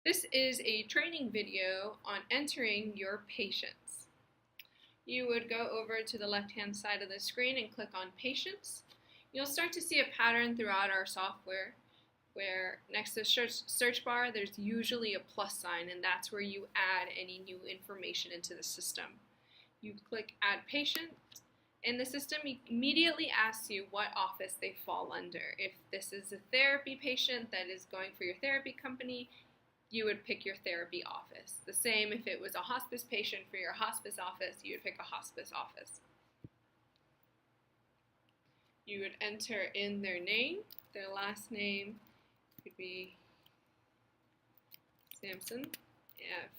This is a training video on entering your patients. You would go over to the left-hand side of the screen and click on Patients. You'll start to see a pattern throughout our software where next to the search bar there's usually a plus sign, and that's where you add any new information into the system. You click Add Patient, and the system immediately asks you what office they fall under. If this is a therapy patient that is going for your therapy company, you would pick your therapy office. The same if it was a hospice patient for your hospice office, you would pick a hospice office. You would enter in their name. Their last name could be Sampson.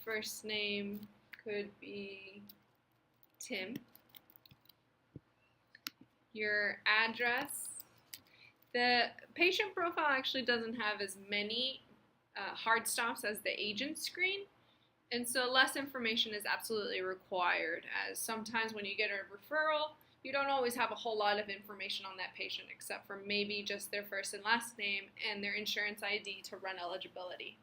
First name could be Tim. Your address. The patient profile actually doesn't have as many hard stops as the agent screen, and so less information is absolutely required, as sometimes when you get a referral you don't always have a whole lot of information on that patient except for maybe just their first and last name and their insurance ID to run eligibility.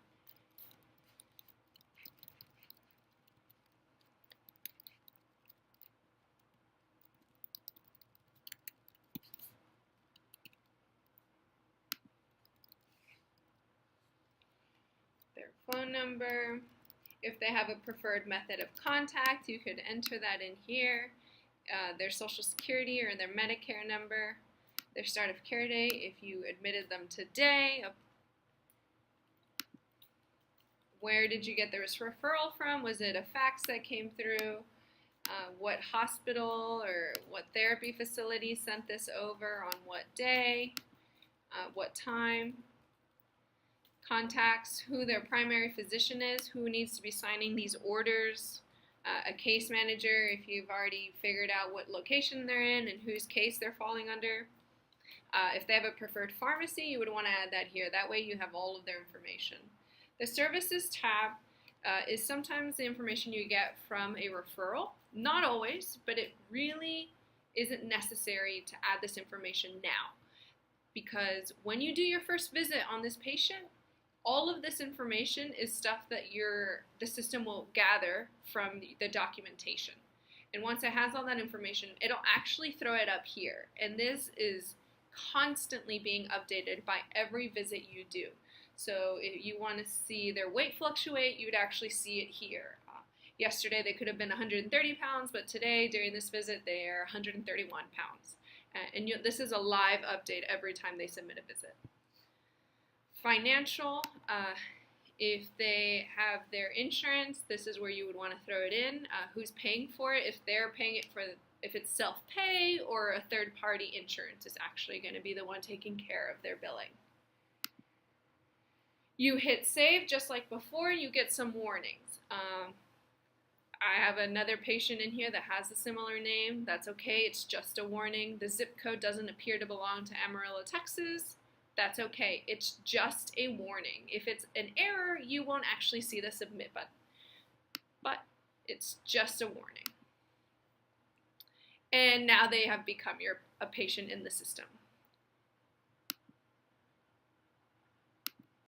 Their phone number. If they have a preferred method of contact, you could enter that in here. Their social security or their Medicare number. Their start of care date, if you admitted them today. Where did you get this referral from? Was it a fax that came through? What hospital or what therapy facility sent this over on what day? What time? Contacts, who their primary physician is, who needs to be signing these orders, a case manager if you've already figured out what location they're in and whose case they're falling under. If they have a preferred pharmacy, you would want to add that here. That way you have all of their information. The Services tab is sometimes the information you get from a referral. Not always, but it really isn't necessary to add this information now, because when you do your first visit on this patient, all of this information is stuff that the system will gather from the documentation. And once it has all that information, it'll actually throw it up here. And this is constantly being updated by every visit you do. So if you want to see their weight fluctuate, you'd actually see it here. Yesterday they could have been 130 pounds, but today during this visit they are 131 pounds. And this is a live update every time they submit a visit. Financial, if they have their insurance, this is where you would want to throw it in. Who's paying for it? If they're paying it if it's self-pay or a third-party insurance is actually going to be the one taking care of their billing. You hit save just like before, you get some warnings. I have another patient in here that has a similar name. That's okay, it's just a warning. The zip code doesn't appear to belong to Amarillo, Texas. That's okay, it's just a warning. If it's an error, you won't actually see the submit button, but it's just a warning. And now they have become a patient in the system.